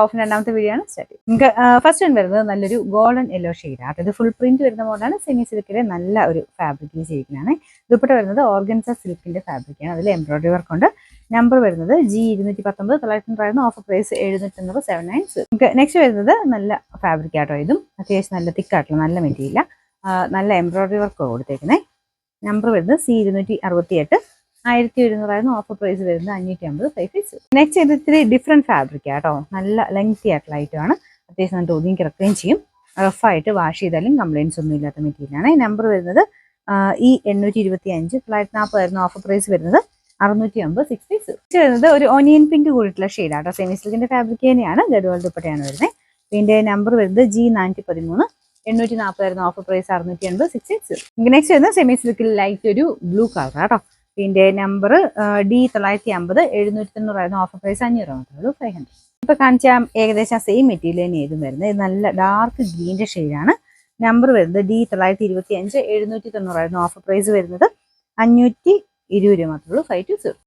Of രണ്ടാമത്തെ video ആണ് start ചെയ്യും. നമുക്ക് ഫസ്റ്റ് വൺ വരുന്നത് നല്ലൊരു ഗോൾഡൻ യെല്ലോ ഷെയ്ഡാണ്. ഇത് ഫുൾ പ്രിന്റ് വരുന്ന മോഡലാണ്. സെമി സിൽക്കിലെ നല്ല ഒരു ഫാബ്രിക് ചെയ്തിരിക്കുന്നതാണ്. ദുപ്പട്ട വരുന്നത് ഓർഗൻസ സിൽക്കിന്റെ ഫാബ്രിക്കാണ്. അതിൽ എംബ്രോയിഡറി വർക്ക് ഉണ്ട്. നമ്പർ വരുന്നത് G219, 900 ഓഫർ പ്രൈസ് 750 790. നമുക്ക് നെക്സ്റ്റ് വരുന്നത് നല്ല ഫാബ്രിക് ആട്ടോ. ഇതും അത്യാവശ്യം നല്ല തിക്കായിട്ടുള്ള നല്ല മെറ്റീരിയൽ, നല്ല എംബ്രോയിഡറി വർക്ക് കൊടുത്തേക്കുന്നത്. നമ്പർ വരുന്നത് C268, 1100 ഓഫർ പ്രൈസ് വരുന്നത് 550 550. നെക്സ്റ്റ് ഇത് ഇത്തിരി ഡിഫറെന്റ് ഫാബ്രിക് ആട്ടോ. നല്ല ലെങ്തി ആയിട്ടുള്ള ഐറ്റം ആണ്. അത്യാവശ്യം നല്ല ഒതുങ്ങി കിടക്കുകയും ചെയ്യും. റഫായിട്ട് വാഷ് ചെയ്താലും കംപ്ലൈൻസ് ഒന്നും ഇല്ലാത്ത മെറ്റീരിയലാണ്. നമ്പർ വരുന്നത് E825, 940 ഓഫർ പ്രൈസ് വരുന്നത് 650 650. വരുന്നത് ഒരു ഒനിയൻ പിങ്ക് കൂടിയിട്ടുള്ള ഷെയ്ഡാട്ടോ. സെമി സിൽക്കിന്റെ ഫാബ്രിക് തന്നെയാണ്. ഗഡ്വാൾ ദുപ്പട്ടയാണ് വരുന്നത്. ഇതിന്റെ നമ്പർ വരുന്നത് G413, 840 ഓഫർ പ്രൈസ് 680 660. നെക്സ്റ്റ് വരുന്നത് സെമി സിൽക്കിൽ ലൈറ്റ് ഒരു ബ്ലൂ കളർ ആട്ടോ. ഇതിന്റെ നമ്പർ D950, 790 ഓഫർ പ്രൈസ് 500 500. ഇപ്പൊ കാണിച്ച ഏകദേശം സെയിം മെറ്റീരിയൽ തന്നെ ഏതും വരുന്നത്. ഇത് നല്ല ഡാർക്ക് ഗ്രീൻ്റെ ഷെയ്ഡാണ്. നമ്പർ വരുന്നത് D925, 790 ഓഫർ പ്രൈസ് വരുന്നത് 520 മാത്രമേ ഉള്ളൂ 520.